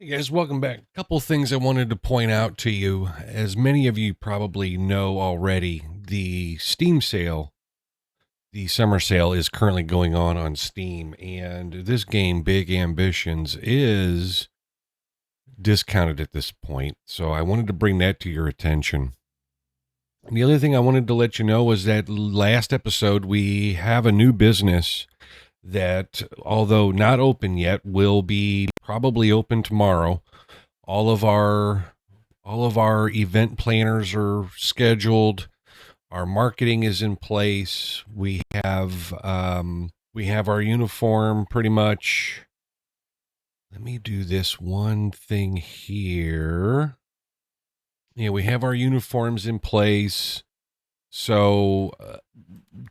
Hey guys, welcome back. A couple things I wanted to point out to you. As many of you probably know already, the Steam sale, the summer sale, is currently going on Steam. And this game, Big Ambitions, is discounted at this point. So I wanted to bring that to your attention. And the other thing I wanted to let you know was that last episode, we have a new business that, although not open yet, will be probably open tomorrow. All of our all of our event planners are scheduled. Our marketing is in place. We have our uniform pretty much. Let me do this one thing here. Yeah, we have our uniforms in place. So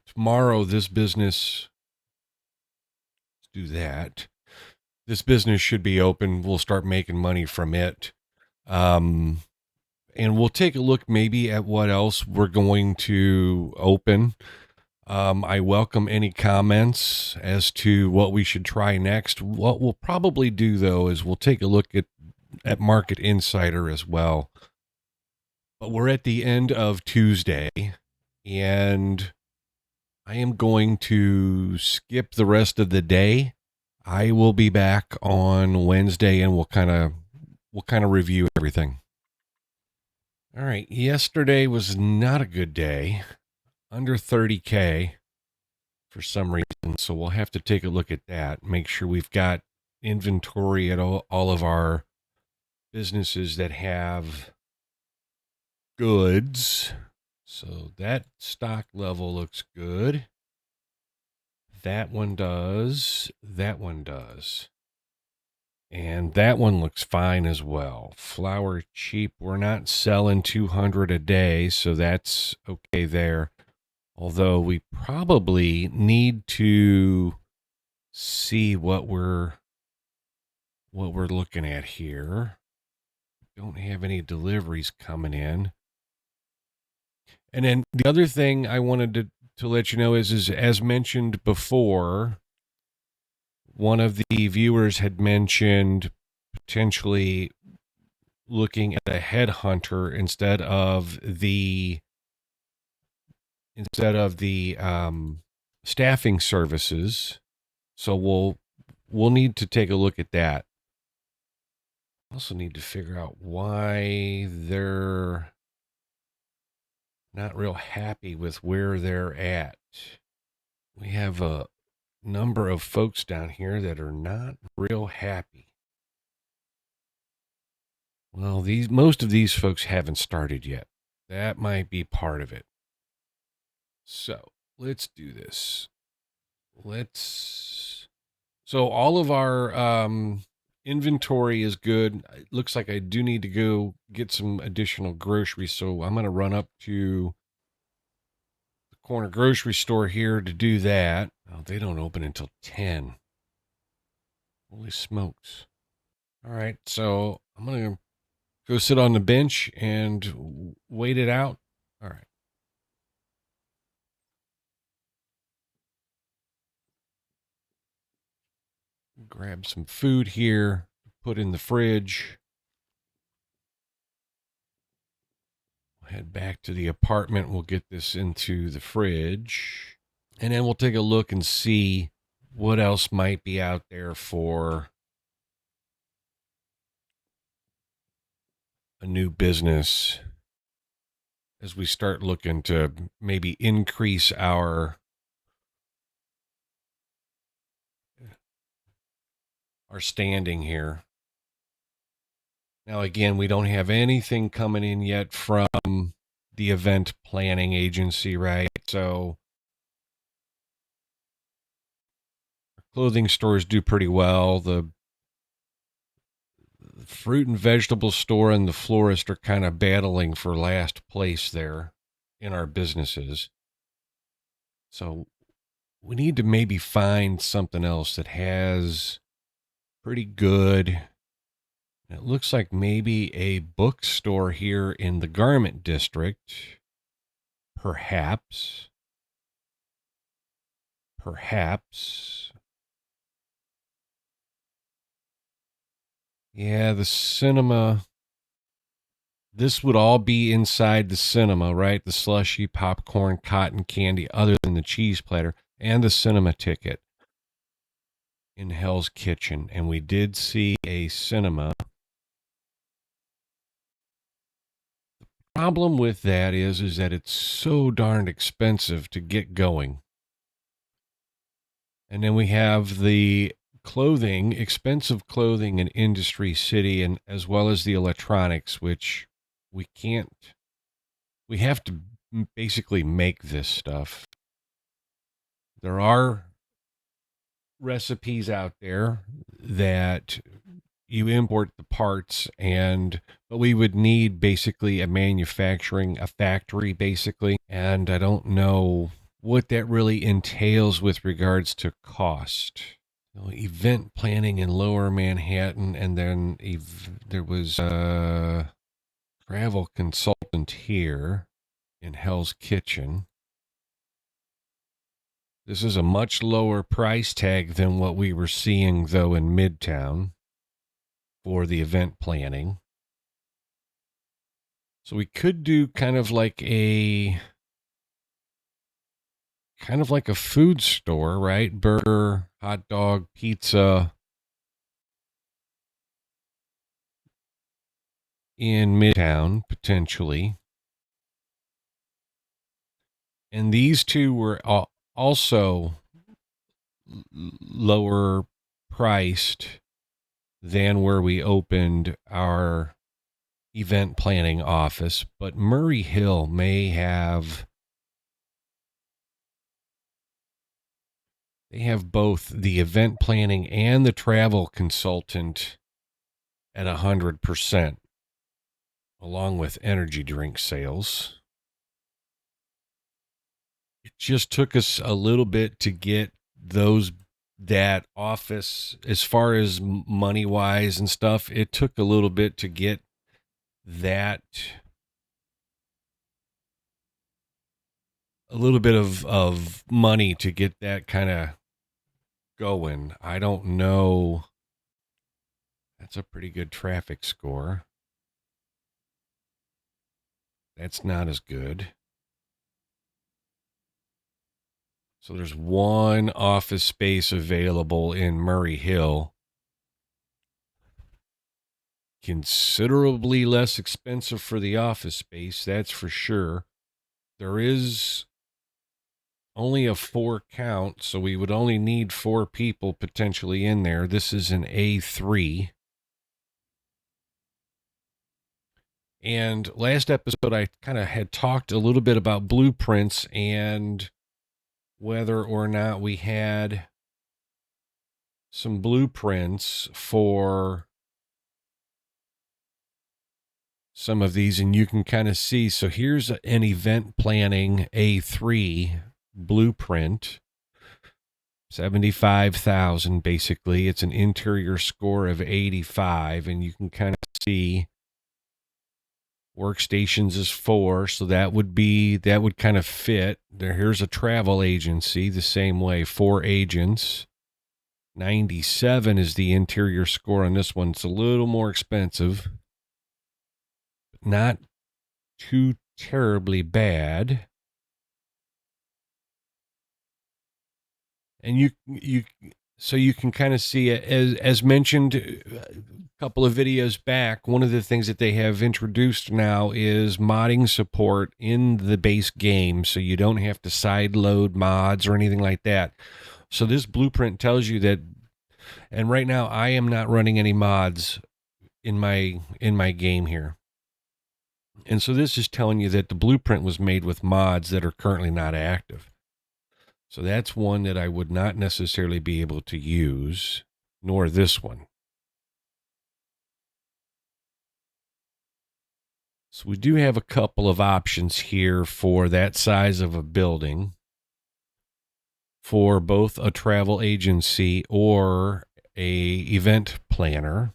tomorrow, this business, let's do that. This business should be open. We'll start making money from it. Um, and we'll take a look maybe at what else we're going to open. I welcome any comments as to what we should try next. What we'll probably do, though, is we'll take a look at Market Insider as well. But we're at the end of Tuesday, and I am going to skip the rest of the day. I will be back on Wednesday, and we'll kind of review everything. All right. Yesterday was not a good day. Under 30K for some reason. So we'll have to take a look at that. Make sure we've got inventory at all of our businesses that have goods. So that stock level looks good. That one does. That one does. And that one looks fine as well. Flour cheap. We're not selling 200 a day, so that's okay there. Although we probably need to see what we're looking at here. Don't have any deliveries coming in. And then the other thing I wanted to let you know is as mentioned before, one of the viewers had mentioned potentially looking at a headhunter instead of the staffing services. So we'll need to take a look at that. Also need to figure out why they're not real happy with where they're at. We have a number of folks down here that are not real happy. Well, these most of these folks haven't started yet. That might be part of it. So let's do this. So all of our inventory is good. It looks like I do need to go get some additional groceries, so I'm going to run up to the corner grocery store here to do that. Oh, they don't open until 10. Holy smokes. All right, so I'm going to go sit on the bench and wait it out. All right. Grab some food here, put in the fridge. Head back to the apartment. We'll get this into the fridge. And then we'll take a look and see what else might be out there for a new business as we start looking to maybe increase our standing here. Now again, we don't have anything coming in yet from the event planning agency, right? So clothing stores do pretty well. The fruit and vegetable store and the florist are kind of battling for last place there in our businesses. So we need to maybe find something else that has pretty good. It looks like maybe a bookstore here in the garment district. Perhaps. Perhaps. Yeah, the cinema. This would all be inside the cinema, right? The slushy, popcorn, cotton candy, other than the cheese platter, and the cinema ticket in Hell's Kitchen. And we did see a cinema. Problem with that is that it's so darn expensive to get going. And then we have the clothing, expensive clothing in Industry City, and as well as the electronics, which we can't, we have to basically make this stuff. There are recipes out there that you import the parts, but we would need basically a factory basically, and I don't know what that really entails with regards to cost. So event planning in Lower Manhattan, and then there was a travel consultant here in Hell's Kitchen. This is a much lower price tag than what we were seeing, though, in Midtown for the event planning. So we could do kind of like a food store, right? Burger, hot dog, pizza in Midtown, potentially. And these two were also lower priced than where we opened our event planning office, but Murray Hill may have, they have both the event planning and the travel consultant at 100%, along with energy drink sales. It just took us a little bit to get that office, as far as money wise and stuff. It took a little bit to get that, a little bit of money to get that kind of going. I don't know. That's a pretty good traffic score. That's not as good. So there's one office space available in Murray Hill. Considerably less expensive for the office space, that's for sure. There is only a 4 count, so we would only need 4 people potentially in there. This is an A3. And last episode, I kind of had talked a little bit about blueprints and whether or not we had some blueprints for some of these, and you can kind of see. So here's an event planning A3 blueprint, 75,000 basically. It's an interior score of 85, and you can kind of see workstations is 4, so that would kind of fit there. Here's a travel agency the same way, 4 agents. 97 is the interior score on this one. It's a little more expensive, but not too terribly bad. And so you can kind of see it, as mentioned a couple of videos back. One of the things that they have introduced now is modding support in the base game, so you don't have to side load mods or anything like that. So this blueprint tells you that, and right now I am not running any mods in my game here. And so this is telling you that the blueprint was made with mods that are currently not active. So that's one that I would not necessarily be able to use, nor this one. So we do have a couple of options here for that size of a building for both a travel agency or a event planner.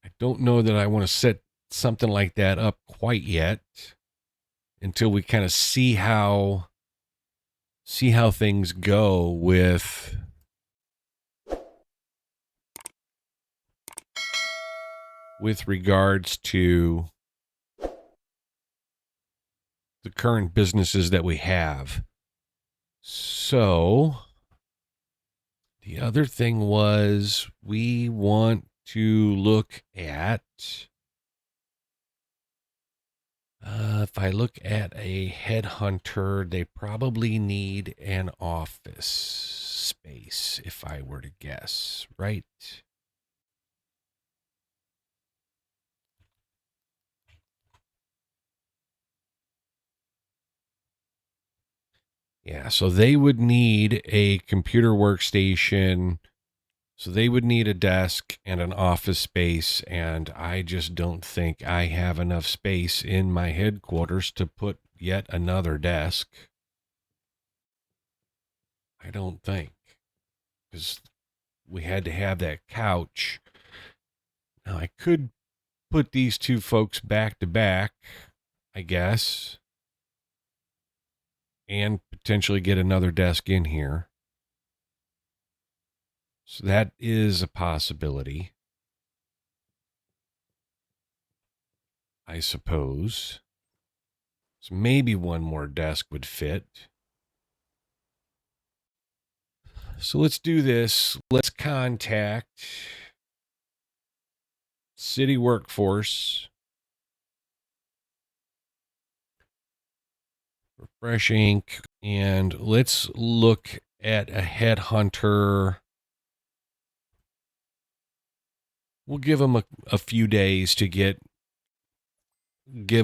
I don't know that I want to set something like that up quite yet until we kind of see how things go with with regards to the current businesses that we have. So the other thing was we want to look at, if I look at a headhunter, they probably need an office space, if I were to guess, right? Yeah, so they would need a computer workstation. So they would need a desk and an office space, and I just don't think I have enough space in my headquarters to put yet another desk. I don't think, because we had to have that couch. Now, I could put these two folks back to back, I guess, and potentially get another desk in here. So that is a possibility, I suppose. So maybe one more desk would fit. So let's do this. Let's contact City Workforce, Refresh Inc., and let's look at a headhunter. We'll give them a few days to give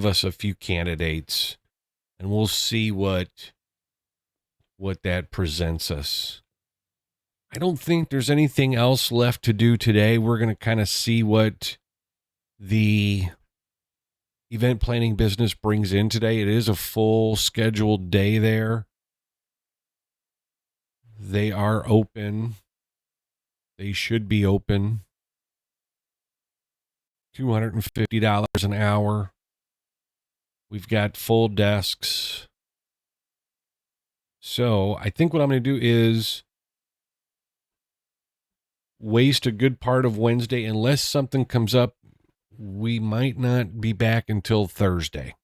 us a few candidates, and we'll see what that presents us. I don't think there's anything else left to do today. We're going to kind of see what the event planning business brings in today. It is a full scheduled day there. They are open. They should be open. $250 an hour. We've got full desks. So I think what I'm going to do is waste a good part of Wednesday. Unless something comes up, we might not be back until Thursday.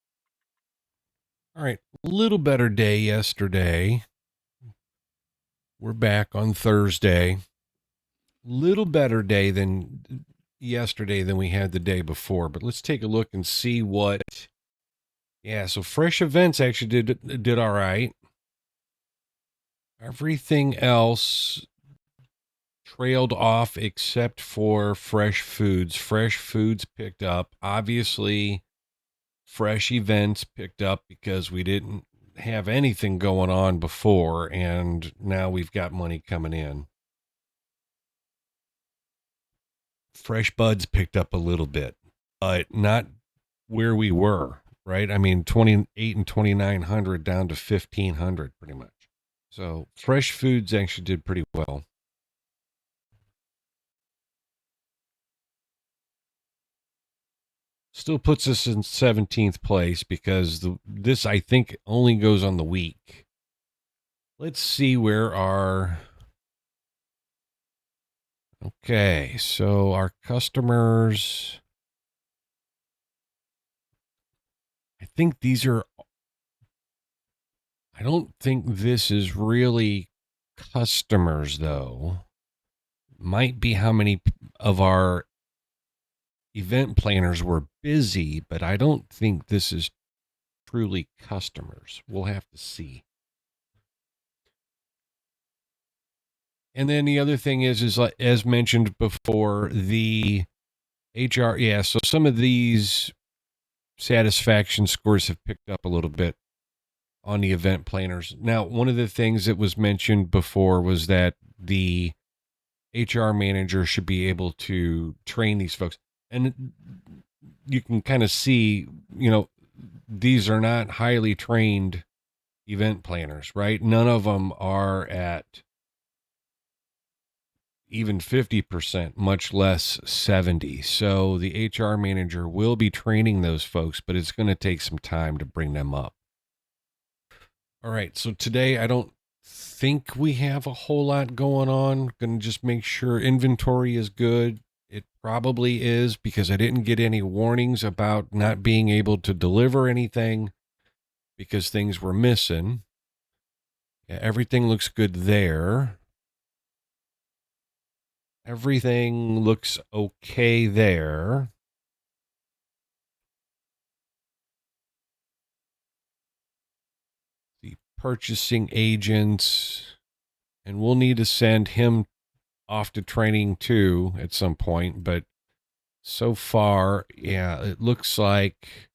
All right, a little better day yesterday. We're back on Thursday. Little better day than yesterday than we had the day before. But let's take a look and see what. Yeah, so Fresh Events actually did all right. Everything else trailed off except for Fresh Foods. Fresh Foods picked up. Obviously, Fresh Events picked up because we didn't have anything going on before, and now we've got money coming in. Fresh Buds picked up a little bit, but not where we were, right? I mean, 28 and 2,900 down to 1,500 pretty much. So Fresh Foods actually did pretty well. Still puts us in 17th place because this, I think, only goes on the week. Let's see where our. Okay, so our customers. I think these are. I don't think this is really customers, though. Might be how many of our event planners were busy, but I don't think this is truly customers. We'll have to see. And then the other thing is like, as mentioned before, the HR. Yeah, so some of these satisfaction scores have picked up a little bit on the event planners. Now, one of the things that was mentioned before was that the HR manager should be able to train these folks. And you can kind of see, these are not highly trained event planners, right? None of them are at even 50%, much less 70. So the HR manager will be training those folks, but it's going to take some time to bring them up. All right. So today I don't think we have a whole lot going on. Going to just make sure inventory is good. It probably is, because I didn't get any warnings about not being able to deliver anything because things were missing. Yeah, everything looks good there. Everything looks okay there. The purchasing agents, and we'll need to send him off to training too at some point, but so far, yeah, it looks like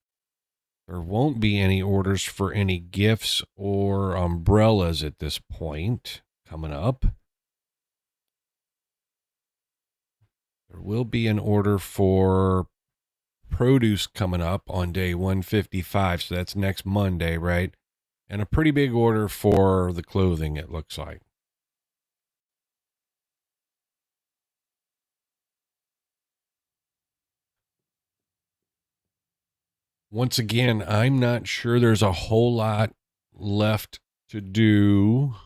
there won't be any orders for any gifts or umbrellas at this point coming up. There will be an order for produce coming up on day 155, so that's next Monday, right? And a pretty big order for the clothing, it looks like. Once again, I'm not sure there's a whole lot left to do.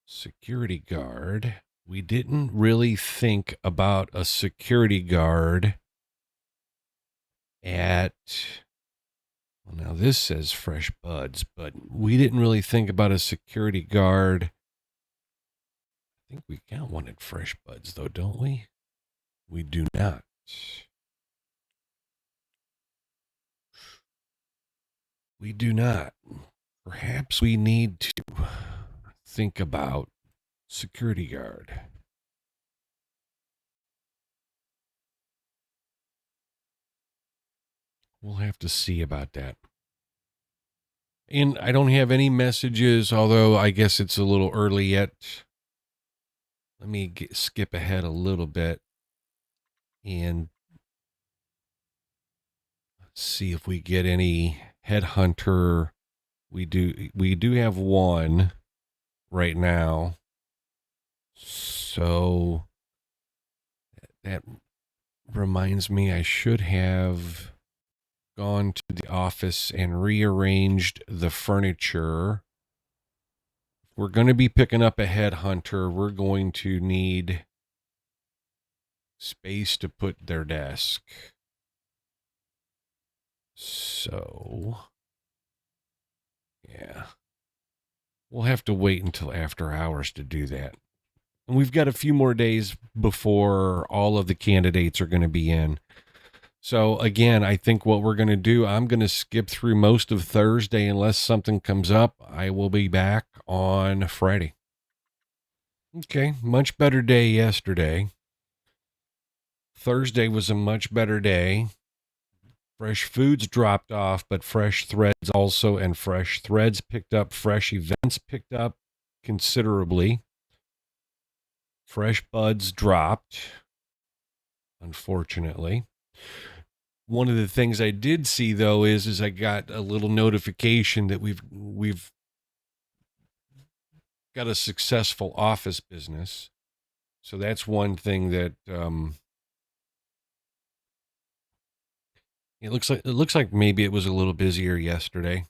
Security guard. We didn't really think about a security guard at, well, now this says fresh buds, but we didn't really think about a security guard. I think we got one at fresh buds though, don't we? We do not. We do not. Perhaps we need to think about security guard. We'll have to see about that. And I don't have any messages, although I guess it's a little early yet. Let me skip ahead a little bit and see if we get any Headhunter. We do have one right now. So that reminds me, I should have gone to the office and rearranged the furniture. If we're going to be picking up a Headhunter, we're going to need space to put their desk. So, yeah. We'll have to wait until after hours to do that. And we've got a few more days before all of the candidates are going to be in. So, again, I think what we're going to do, I'm going to skip through most of Thursday unless something comes up. I will be back on Friday. Okay, much better day yesterday. Thursday was a much better day. Fresh foods dropped off, but fresh threads also, and fresh threads picked up. Fresh events picked up considerably. Fresh buds dropped, unfortunately. One of the things I did see though is I got a little notification that we've got a successful office business. So that's one thing that it looks like maybe it was a little busier yesterday.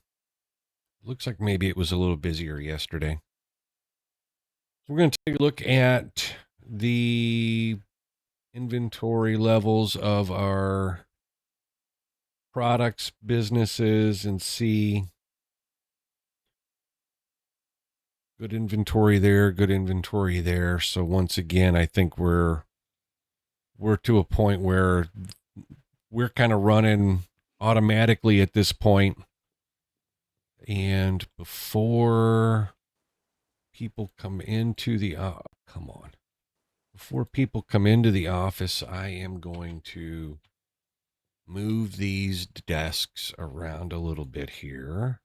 Looks like maybe it was a little busier yesterday. We're going to take a look at the inventory levels of our products, businesses, and see good inventory there, good inventory there. So once again, I think we're to a point where we're kind of running automatically at this point. And before people come into the before people come into the office, I am going to move these desks around a little bit here.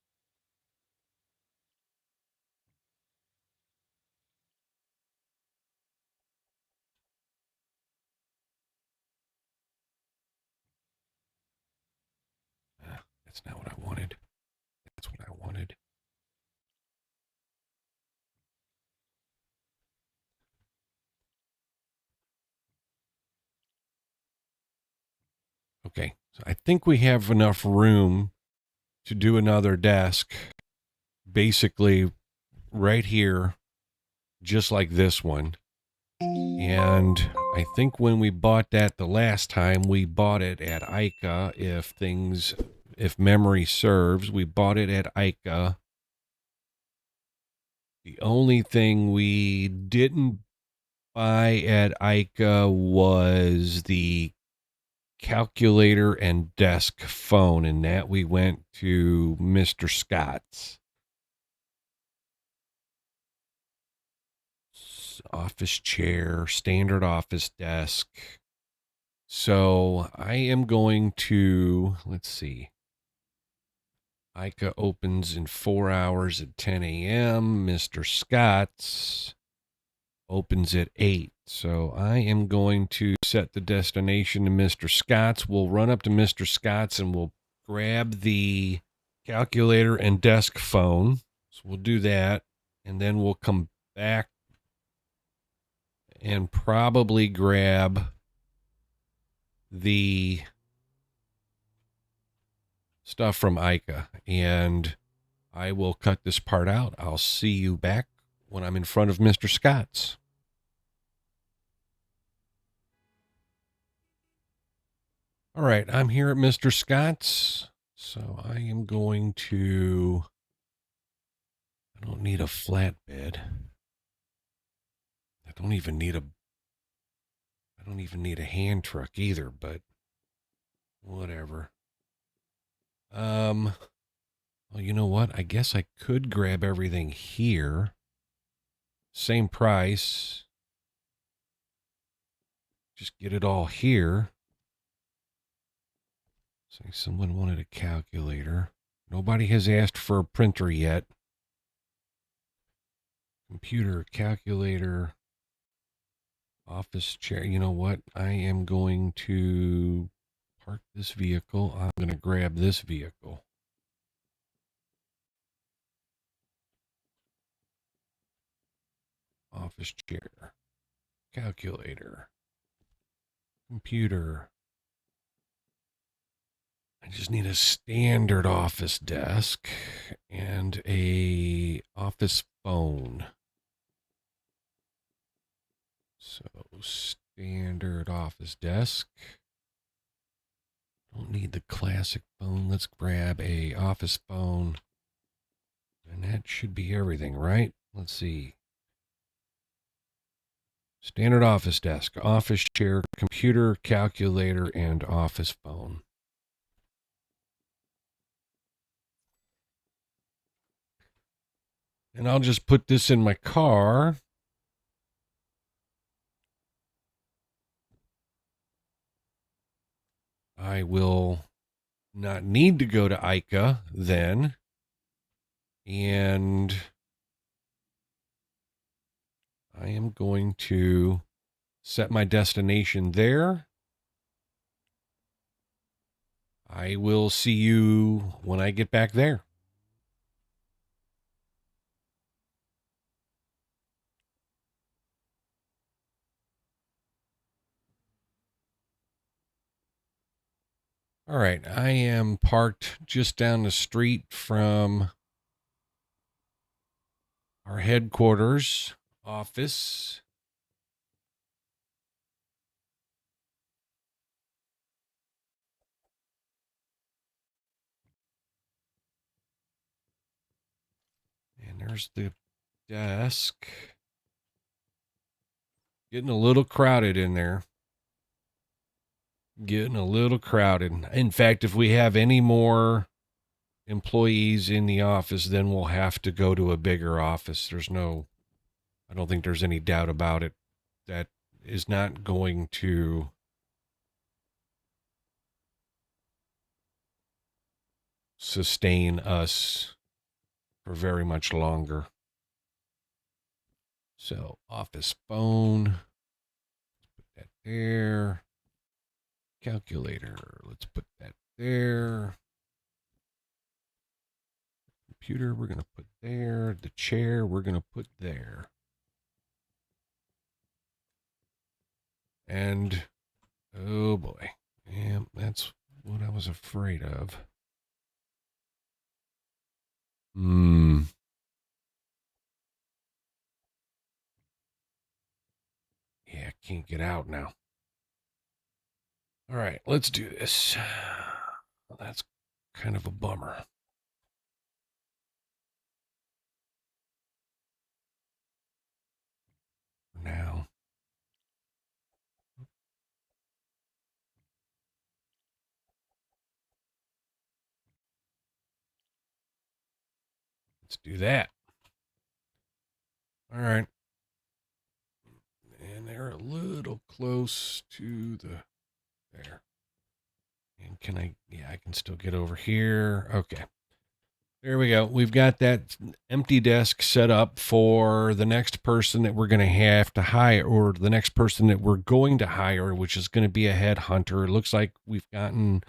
That's not what I wanted. That's what I wanted. Okay, so I think we have enough room to do another desk, basically right here, just like this one. And I think when we bought that the last time, we bought it at ICA. If memory serves, we bought it at ICA. The only thing we didn't buy at ICA was the calculator and desk phone, and that we went to Mr. Scott's. Office chair, standard office desk. So I am going to, let's see. ICA opens in 4 hours at 10 a.m. Mr. Scott's opens at 8. So I am going to set the destination to Mr. Scott's. We'll run up to Mr. Scott's and we'll grab the calculator and desk phone. So we'll do that. And then we'll come back and probably grab the stuff from ICA. And I will cut this part out. I'll see you back when I'm in front of Mr. Scott's. All right, I'm here at Mr. Scott's. So I am going to, I don't need a flatbed. I don't even need a hand truck either, but whatever. Well, you know what? I guess I could grab everything here. Same price. Just get it all here. Say someone wanted a calculator. Nobody has asked for a printer yet. Computer, calculator, office chair. You know what? I am going to park this vehicle. I'm going to grab this vehicle. Office chair, calculator, computer. I just need a standard office desk and a office phone. So standard office desk. Don't need the classic phone. Let's grab a office phone. And that should be everything, right? Let's see. Standard office desk, office chair, computer, calculator, and office phone. And I'll just put this in my car. I will not need to go to ICA then. And I am going to set my destination there. I will see you when I get back there. All right, I am parked just down the street from our headquarters office. And there's the desk. Getting a little crowded in there. Getting a little crowded. In fact, if we have any more employees in the office, then we'll have to go to a bigger office. I don't think there's any doubt about it. That is not going to sustain us for very much longer. So, office phone, put that there. Calculator, let's put that there. Computer, we're going to put there. The chair, we're going to put there. And, oh boy. Yeah, that's what I was afraid of. Yeah, can't get out now. All right, let's do this. Well, that's kind of a bummer. Now, let's do that. All right. And they're a little close to the there. And can I? Yeah, I can still get over here. Okay. There we go. We've got that empty desk set up for the next person that we're going to have to hire, or the next person that we're going to hire, which is going to be a headhunter. It looks like we've gotten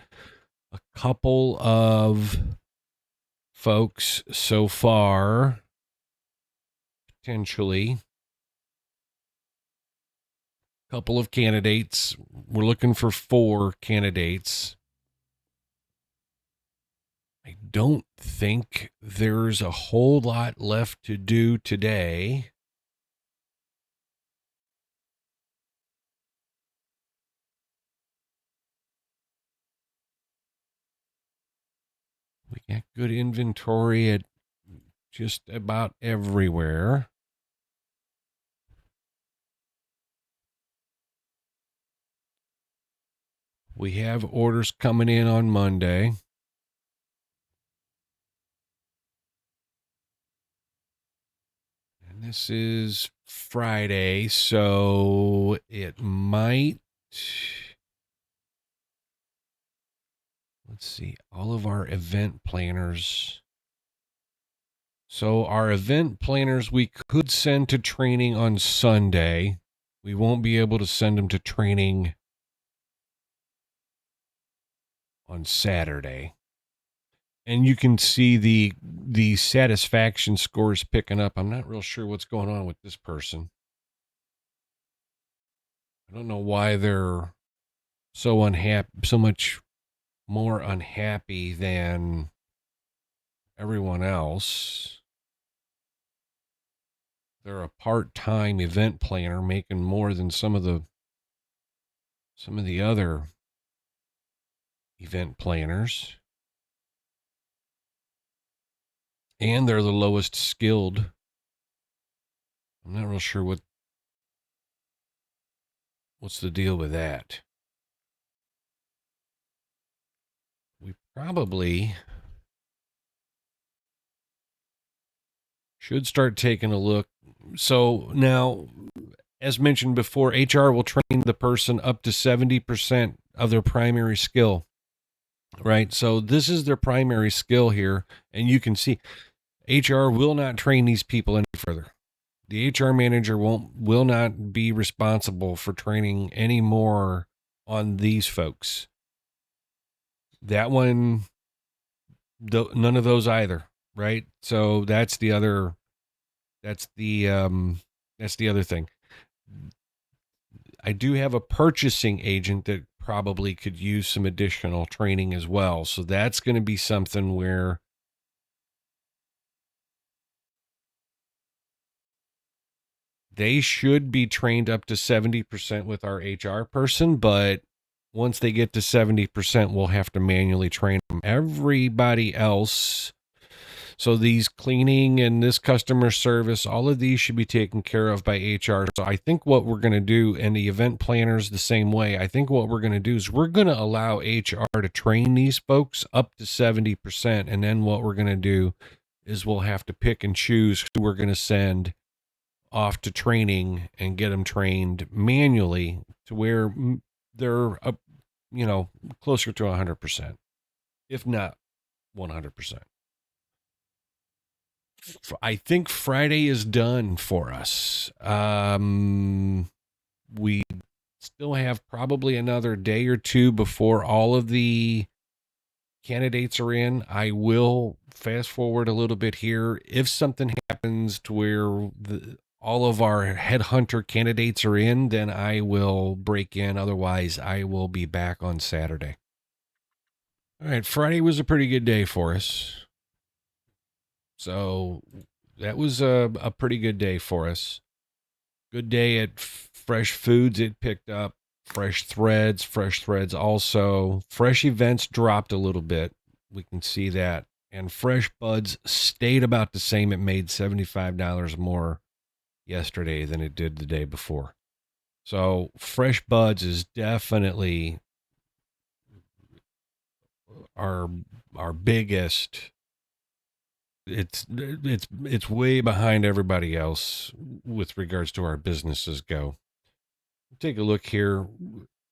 a couple of folks so far, potentially. A couple of candidates. We're looking for 4 candidates. I don't think there's a whole lot left to do today. We got good inventory at just about everywhere. We have orders coming in on Monday. And this is Friday, so it might. Let's see, all of our event planners. So, our event planners we could send to training on Sunday. We won't be able to send them to training on Saturday. And you can see the satisfaction scores picking up. I'm not real sure what's going on with this person. I don't know why they're so unhappy, so much more unhappy than everyone else. They're a part-time event planner making more than some of the other event planners. And they're the lowest skilled. I'm not real sure what's the deal with that. We probably should start taking a look. So now, as mentioned before, HR will train the person up to 70% of their primary skill, right? So this is their primary skill here. And you can see HR will not train these people any further. The HR manager will not be responsible for training any more on these folks. That one, none of those either, right? So that's the other thing. I do have a purchasing agent that probably could use some additional training as well. So that's going to be something where they should be trained up to 70% with our HR person, but once they get to 70%, we'll have to manually train them. Everybody else, so these cleaning and this customer service, all of these should be taken care of by HR. So I think what we're going to do, and the event planners the same way, I think what we're going to do is we're going to allow HR to train these folks up to 70%. And then what we're going to do is we'll have to pick and choose who we're going to send off to training and get them trained manually to where they're closer to 100%, if not 100%. I think Friday is done for us. We still have probably another day or two before all of the candidates are in. I will fast forward a little bit here. If something happens to where all of our headhunter candidates are in, then I will break in. Otherwise, I will be back on Saturday. All right, Friday was a pretty good day for us. So that was a pretty good day for us. Good day at Fresh foods, it picked up. Fresh threads also. Fresh events dropped a little bit. We can see that. And fresh buds stayed about the same. It made $75 more yesterday than it did the day before. So fresh buds is definitely our biggest. It's way behind everybody else with regards to our businesses go. Take a look here.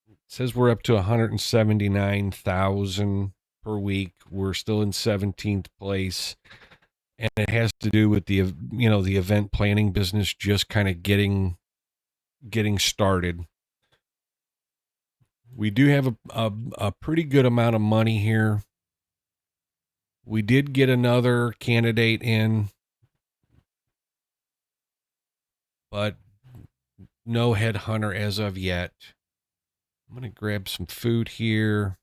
It says we're up to 179,000 per week. We're still in 17th place, and it has to do with the event planning business just kind of getting started. We do have a pretty good amount of money here. We did get another candidate in, but no headhunter as of yet. I'm going to grab some food here.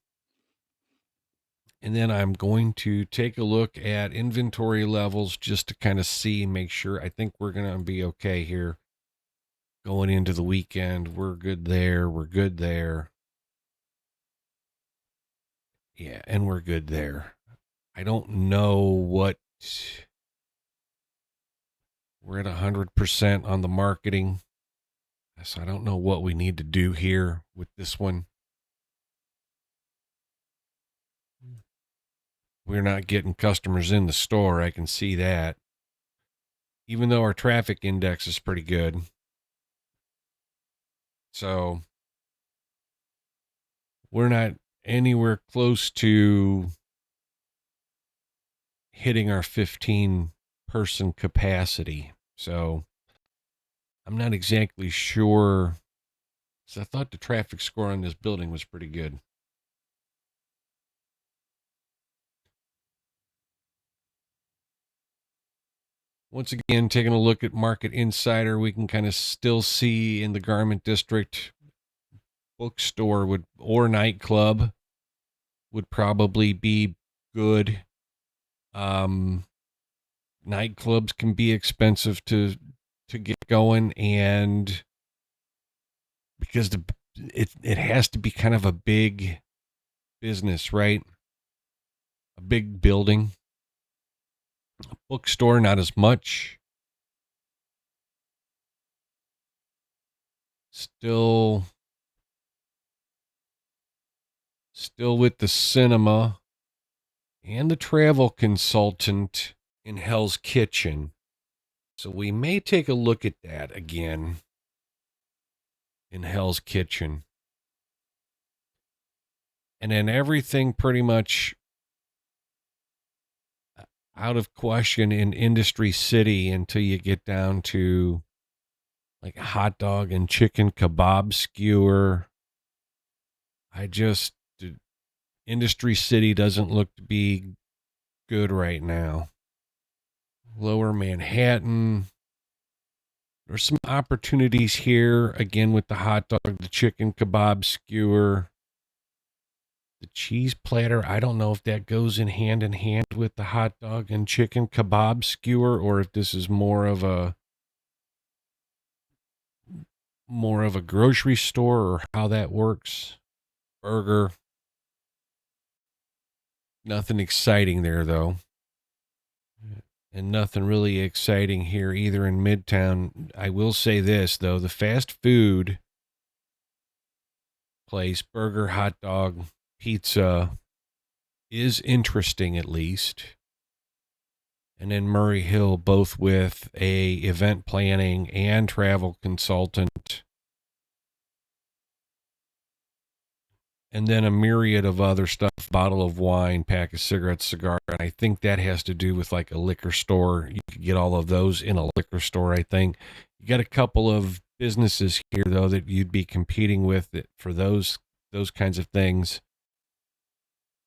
And then I'm going to take a look at inventory levels just to kind of see and make sure. I think we're going to be okay here going into the weekend. We're good there. We're good there. Yeah, and we're good there. I don't know what. We're at 100% on the marketing. So I don't know what we need to do here with this one. We're not getting customers in the store. I can see that. Even though our traffic index is pretty good. So we're not anywhere close to hitting our 15 person capacity. So I'm not exactly sure. So I thought the traffic score on this building was pretty good. Once again, taking a look at Market Insider, we can kind of still see in the garment district, bookstore or nightclub would probably be good. Nightclubs can be expensive to get going, and because it has to be kind of a big business, right? A big building. A bookstore, not as much. Still with the cinema and the travel consultant in Hell's Kitchen. So we may take a look at that again in Hell's Kitchen. And then everything pretty much out of question in Industry City until you get down to like a hot dog and chicken kebab skewer. Industry City doesn't look to be good right now. Lower Manhattan. There's some opportunities here again with the hot dog, the chicken kebab skewer, the cheese platter. I don't know if that goes in hand with the hot dog and chicken kebab skewer, or if this is more of a grocery store, or how that works. Burger. Nothing exciting there though. And nothing really exciting here either in Midtown. I will say this though, the fast food place, burger, hot dog, pizza, is interesting at least. And then Murray Hill, both with a event planning and travel consultant. And then a myriad of other stuff, bottle of wine, pack of cigarettes, cigar. And I think that has to do with like a liquor store. You could get all of those in a liquor store, I think. You got a couple of businesses here, though, that you'd be competing with for those kinds of things.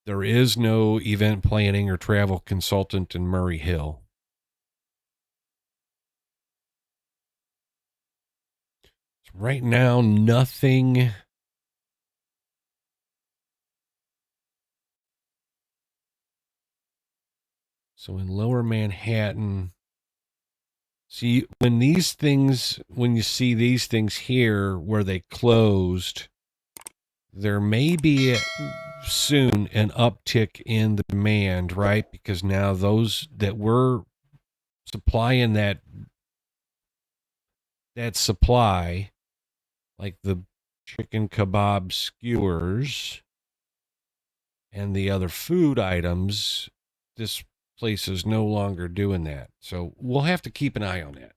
There is no event planning or travel consultant in Murray Hill. Right now, nothing. So in Lower Manhattan, See, when you see these things here where they closed, there may be soon an uptick in the demand, right? Because now those that were supplying that supply, like the chicken kebab skewers and the other food items, this place is no longer doing that. So we'll have to keep an eye on that.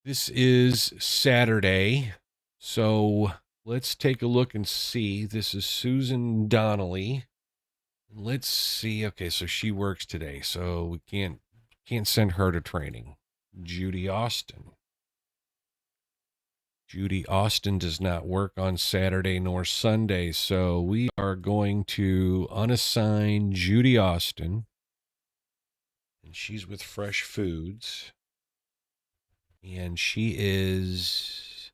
This is Saturday. So let's take a look and see. This is Susan Donnelly. Let's see. Okay, so she works today, so we can't send her to training. Judy Austin. Judy Austin does not work on Saturday nor Sunday, so we are going to unassign Judy Austin, and she's with Fresh Foods, and she's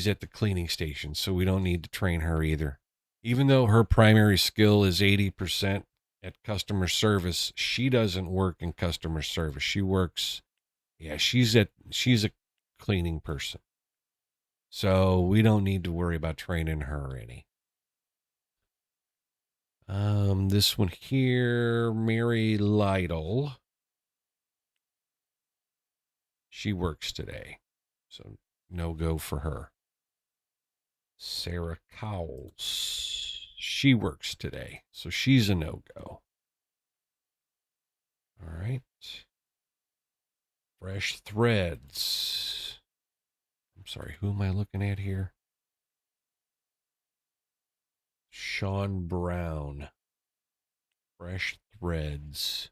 at the cleaning station, so we don't need to train her either. Even though her primary skill is 80% at customer service, she doesn't work in customer service. She's a cleaning person. So we don't need to worry about training her any. This one here, Mary Lytle. She works today. So no go for her. Sarah Cowles. She works today. So she's a no-go. All right. Fresh Threads. I'm sorry, who am I looking at here? Sean Brown. Fresh Threads.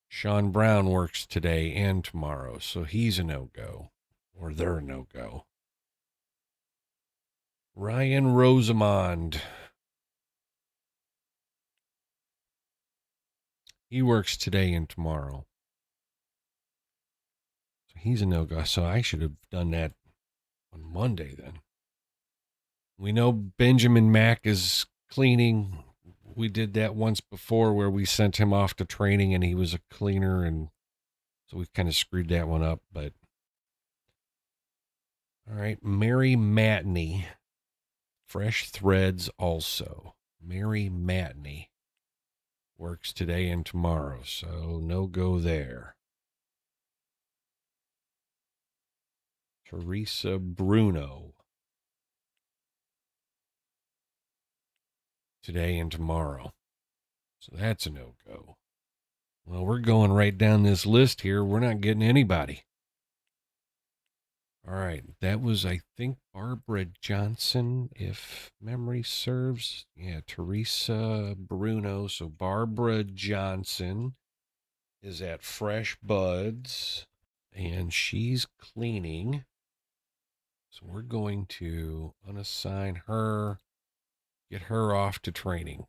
Sean Brown works today and tomorrow, so he's a no-go. Or they're a no-go. Ryan Rosamond. He works today and tomorrow. So he's a no-go. So I should have done that on Monday then. We know Benjamin Mack is cleaning. We did that once before where we sent him off to training and he was a cleaner, and so we kind of screwed that one up. But all right, Mary Matney. Fresh Threads also. Mary Matney works today and tomorrow, so no go there. Teresa Bruno. Today and tomorrow. So that's a no-go. Well, we're going right down this list here. We're not getting anybody. All right. That was, I think, Barbara Johnson, if memory serves. Yeah, Teresa Bruno. So Barbara Johnson is at Fresh Buds, and she's cleaning. So we're going to unassign her, get her off to training.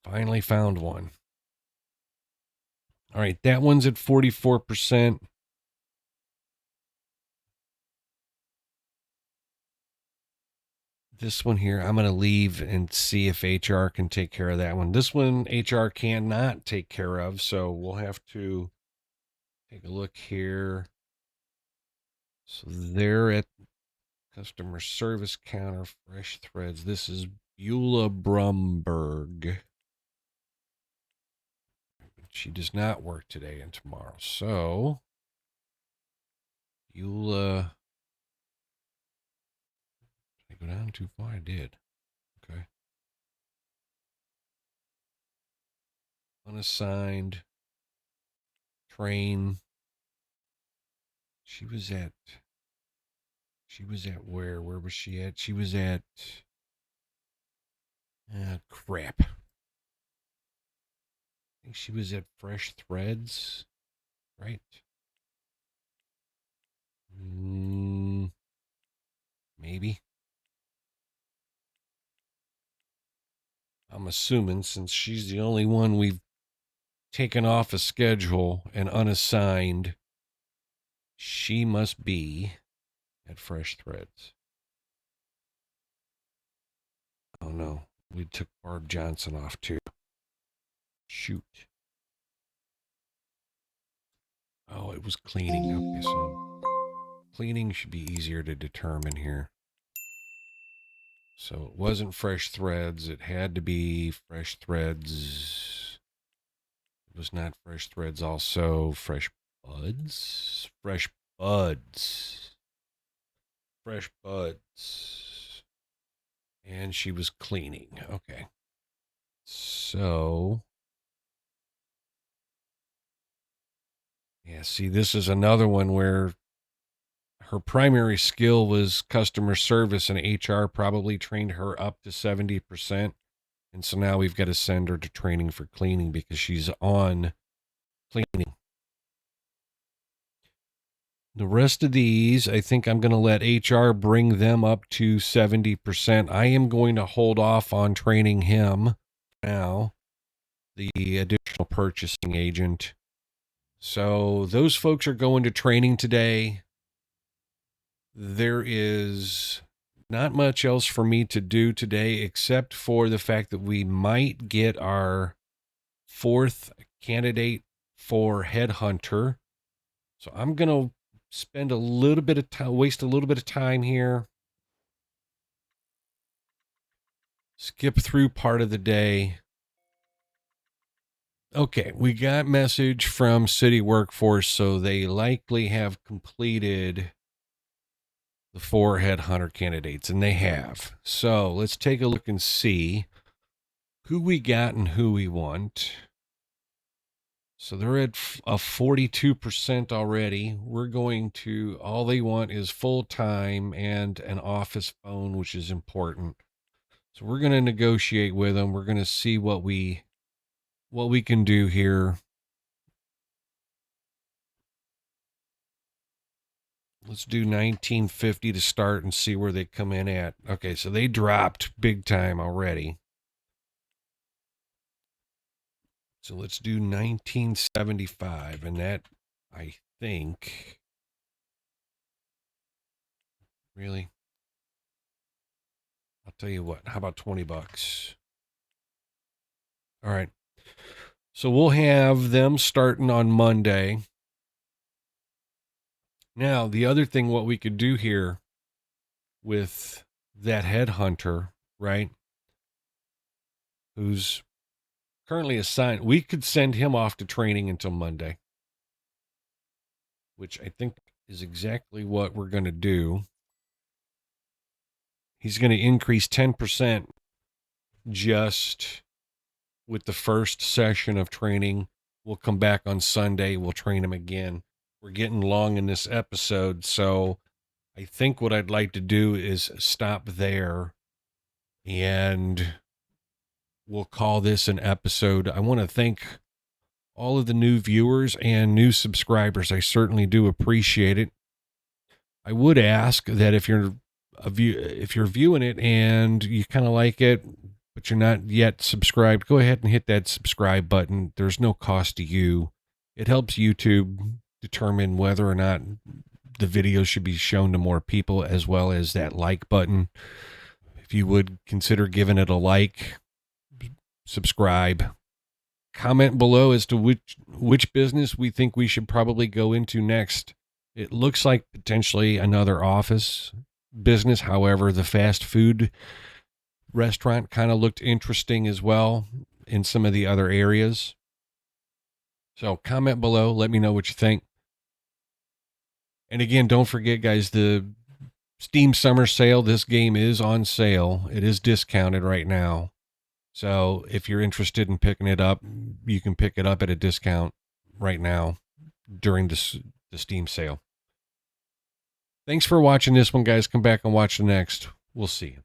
Finally found one. All right, that one's at 44%. This one here, I'm going to leave and see if HR can take care of that one. This one, HR cannot take care of, so we'll have to take a look here. So they're at customer service counter, Fresh Threads. This is Beulah Brumberg. She does not work today and tomorrow. So, Beulah, did I go down too far? I did. Okay. Unassigned. Train. She was at where? Where was she at? She was at, crap. I think she was at Fresh Threads, right? Maybe. I'm assuming since she's the only one we've taken off a schedule and unassigned, she must be at Fresh Threads. Oh no, we took Barb Johnson off too. Shoot. Oh, it was cleaning. Okay, so cleaning should be easier to determine here. So it wasn't fresh threads. It had to be fresh threads. It was not fresh threads. Also, fresh buds. Fresh buds. Fresh buds. And she was cleaning. Okay. So, yeah, see, this is another one where her primary skill was customer service, and HR probably trained her up to 70%. And so now we've got to send her to training for cleaning because she's on cleaning. The rest of these, I think I'm going to let HR bring them up to 70%. I am going to hold off on training him now, the additional purchasing agent. So those folks are going to training today. There is not much else for me to do today except for the fact that we might get our fourth candidate for Headhunter. So I'm going to spend a little bit of time, waste a little bit of time here. Skip through part of the day. Okay, we got message from City Workforce, so they likely have completed the 4 Headhunter candidates, and they have. So let's take a look and see who we got and who we want. So they're at a 42% already. We're going to, all they want is full-time and an office phone, which is important. So we're going to negotiate with them. We're going to see what we can do here. Let's do 1950 to start and see where they come in at. Okay, so they dropped big time already. So let's do 1975, and that, I think, really, I'll tell you what, how about $20? All right. So we'll have them starting on Monday. Now, the other thing, what we could do here with that Headhunter, right, who's currently assigned, we could send him off to training until Monday, which I think is exactly what we're going to do. He's going to increase 10% just with the first session of training. We'll come back on Sunday. We'll train him again. We're getting long in this episode, so I think what I'd like to do is stop there, and we'll call this an episode. I want to thank all of the new viewers and new subscribers. I certainly do appreciate it. I would ask that if you're viewing it and you kind of like it, but you're not yet subscribed, go ahead and hit that subscribe button. There's no cost to you. It helps YouTube determine whether or not the video should be shown to more people, as well as that like button. If you would consider giving it a like, subscribe, comment below as to which business we think we should probably go into next. It looks like potentially another office business. However, the fast food restaurant kind of looked interesting as well in some of the other areas. So comment below. Let me know what you think. And again, don't forget, guys, the Steam Summer Sale. This game is on sale. It is discounted right now. So if you're interested in picking it up, you can pick it up at a discount right now during the Steam sale. Thanks for watching this one, guys. Come back and watch the next. We'll see you.